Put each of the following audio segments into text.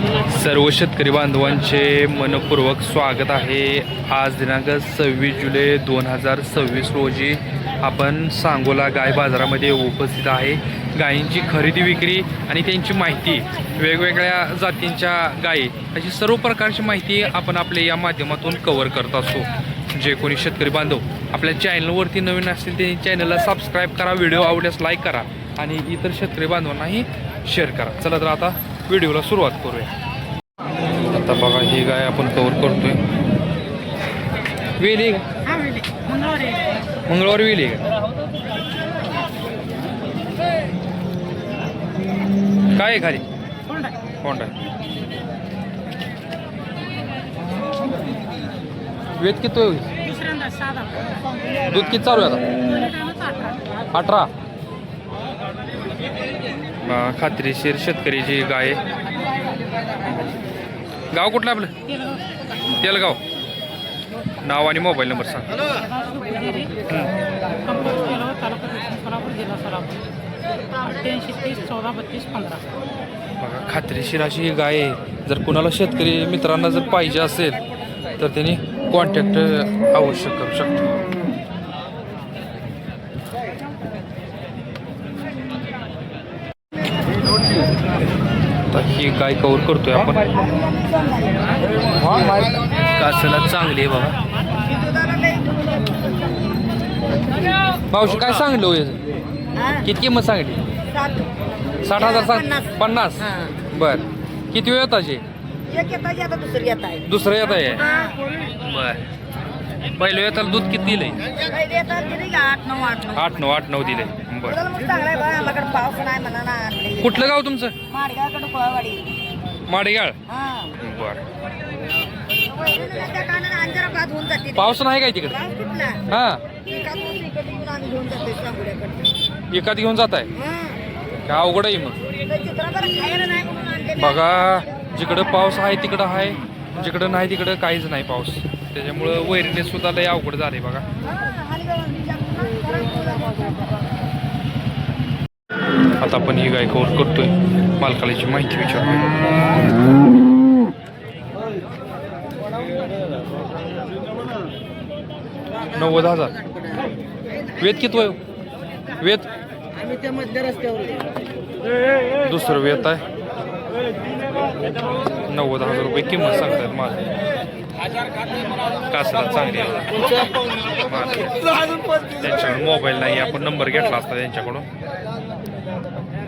सर्व शेतकरी बांधवांचे मनपूर्वक स्वागत आहे। आज दिनांक 26 जुलै 2026 रोजी आपण सांगोला गाय बाजारामध्ये उपस्थित आहे। गायींची खरेदी विक्री आणि त्यांची माहिती, वेगवेगळ्या जातींच्या गायी अशी सर्व प्रकारची माहिती आपण आपल्या या माध्यमातून कव्हर करत असतो। जे कोणी शेतकरी बांधव आपल्या चॅनलवरती नवीन असतील ते चॅनलला सबस्क्राईब करा, व्हिडिओ आवडल्यास लाईक करा आणि इतर शेतकरी बांधवांनाही शेअर करा। चला तर आता व्हिडिओला सुरुवात करूया। आता बघा ही गाय आपण कव्हर करतोय। वेली मंगळवारी वेली काय आहे खाली कोण आहे? वेद किती होईल? दूध किती चालू आहे आता? 18। खात्रीशीर शेतकरीची गाय। गाव कुठलं आपलं? तेलगाव। नाव आणि मोबाईल नंबर सांग। बघा खात्रीशीर अशी ही गाय आहे। जर कुणाला शेतकरी मित्रांना जर पाहिजे असेल तर त्यांनी कॉन्टॅक्ट अवश्य करू शकतो। ही गाय कव्हर करतोय आपण। कासला चांगली आहे बाबा। मावशी काय सांगितलं हो याचं? किती किंमत सांगितली? 60,000 सांग। 50? बर। किती वेळ येत असे? दुसरं येत आहे। बर। पहिलं येताला दूध किती दिलंय? 8-9 दिले। बर। कुठलं गाव तुमचं? माडेगाळ। बर। पाऊस नाही काय तिकडे? हा एकात घेऊन जात आहे का? अवघड आहे मग। बघा जिकडं पाऊस आहे तिकडं आहे, जिकडं नाही तिकडं काहीच नाही पाऊस। त्याच्यामुळं वैरणीने सुद्धा लय अवघड झाले बघा। आता आपण ही गाय कव्हर करतोय, मालकाची माहिती विचारतोय। 90,000। वेद किती वय? वेद दुसरं वेत आहे। 90,000 रुपये किंमत सांगतात मला। कासरा चांगली आहे। त्यांच्याकडून मोबाईल नाही, आपण नंबर घेतला असता त्यांच्याकडून।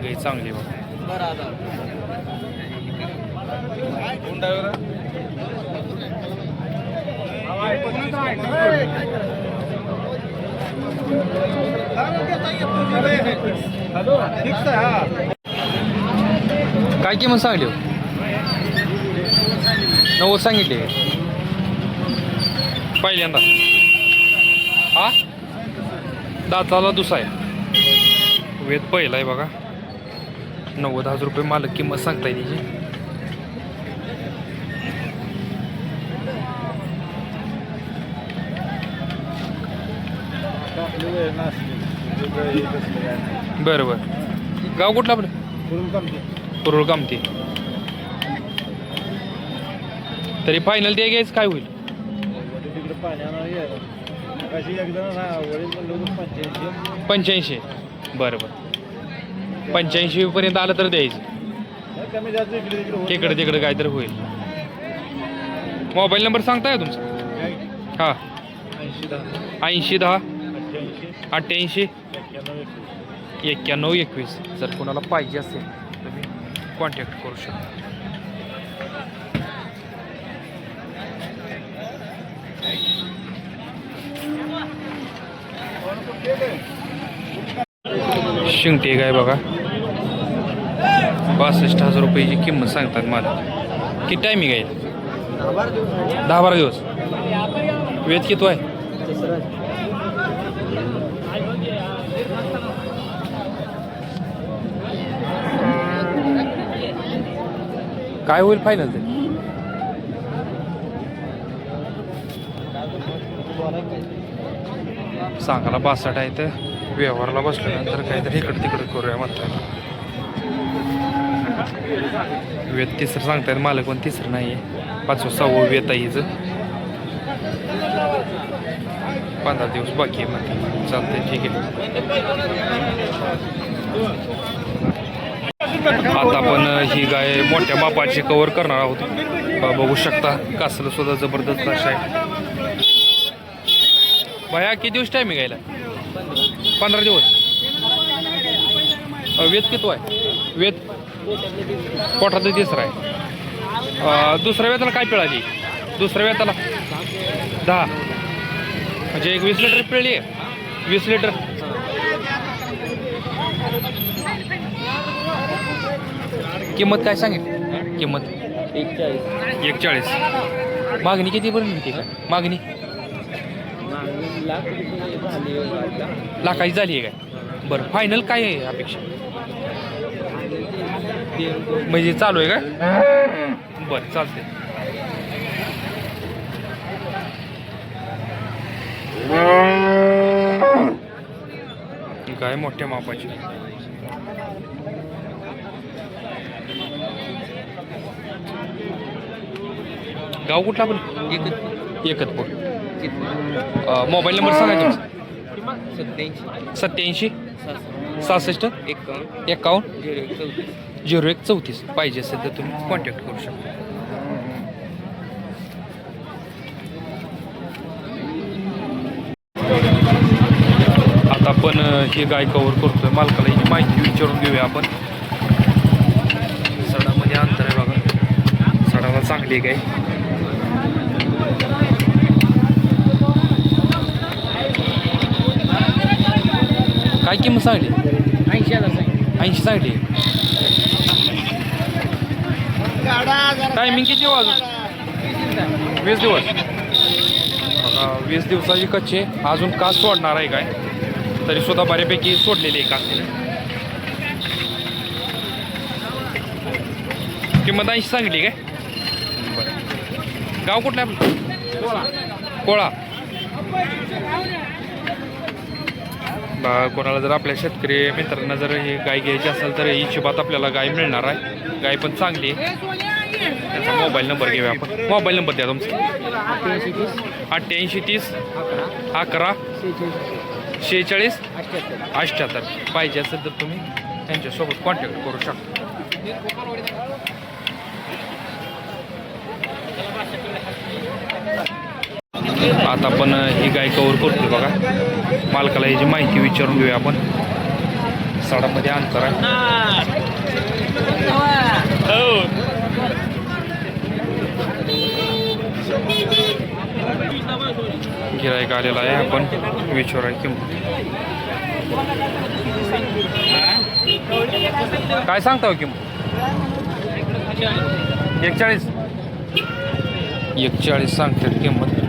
गाय चांगली बघा। काय किंमत सांगली हो? 90 सांगितले पहिल्यांदा। हा दाताला दुसरा आहे, वेद पहिला आहे बघा। 90,000 रुपये मालक किंमत सांगताय त्याची। बरं बरं। गाव कुठलं आपलं? कुरुळ कामती। तरी फायनल ते घ्यायचं काय होईल? 85। बरं बरं। 85 पर्यंत आलं तर द्यायचं, तिकडे तिकडे काय तर होईल। मोबाईल नंबर सांगताय तुमचा? हा 8010 88 91 21। जर कोणाला पाहिजे असेल तर मी कॉन्टॅक्ट करू शकतो। शिंगटी गाय बघा, 62,000 रुपयाची किंमत सांगतात मला। किती टायमिंग आहे? 10-12 दिवस। वेद किती आहे? काय होईल फायनल ते? सांगायला 62 आहे तर व्यवहाराला बसल्यानंतर काहीतरी इकडे तिकडे करूया म्हणतात। वेत तिसरं सांगतायत मालक, पण तिसरं नाही आहे. 5वा 6वा वेत आहे हिचं. 15 दिवस बाकी आहे मध्ये. चालतंय, ठीक आहे. आता आपण ही गाय मोठ्या मापाची कव्हर करणार आहोत. बघू शकता कासलं सुद्धा जबरदस्त अशा आहे. भया किती दिवस टाईम आहे गायला? 15 दिवस. वेत किती आहे? वेत पोटात तिसरा आहे. दुसऱ्या वेताला काय पिळाली? दुसऱ्या वेताला 10, म्हणजे एक 20 लिटर पिळली आहे. 20 लिटर. किंमत काय सांगितली? किंमत 41. मागणी किती पर्यंत होती काय? मागणी लाखाची झाली आहे काय? बरं, फायनल काय आहे अपेक्षा? म्हणजे चालू आहे का? बरं, चालते. काय मोठ्या मापाची. गाव कुठला पण? एकतपूर. मोबाईल नंबर सांगा तुमचा. 87 66 51 01 34. पाहिजे असेल तर तुम्ही कॉन्टॅक्ट करू शकता. आता आपण ही गाय कव्हर करतोय. मालकाला ही माहिती विचारून घेऊया आपण. सडामध्ये अंतर आहे बघा. सडाला चांगली आहे गाय. काय किंमत सांगली? 80 सांगली. टायमिंग किती वाजून? 20 दिवस. 20 दिवसाची कच्चे. अजून कास सोडणार आहे काय? तरी सुद्धा बऱ्यापैकी सोडलेली आहे कास. किंमत 80 सांगली काय? बरं. गाव कुठलं आपलं? कोळा. कोणाला जर आपल्या शेतकरी मित्रांना जर ही गाय घ्यायची असेल तर हिशोबात आपल्याला गाय मिळणार आहे. गाय पण चांगली आहे. त्याचा मोबाईल नंबर घेऊया आपण. मोबाईल नंबर द्या तुमचा. 88 30 11 46 78. पाहिजे असेल तर तुम्ही त्यांच्यासोबत कॉन्टॅक्ट करू शकता. आता आपण ही गाय कव्हर करतोय बघा. मालकाला याची माहिती विचारून घेऊया आपण. सडामध्ये अंतर आहे. गिराईक आलेला आहे. आपण विचारूया किंमत. काय सांगता हो किंमत? 41 सांगतात किंमत.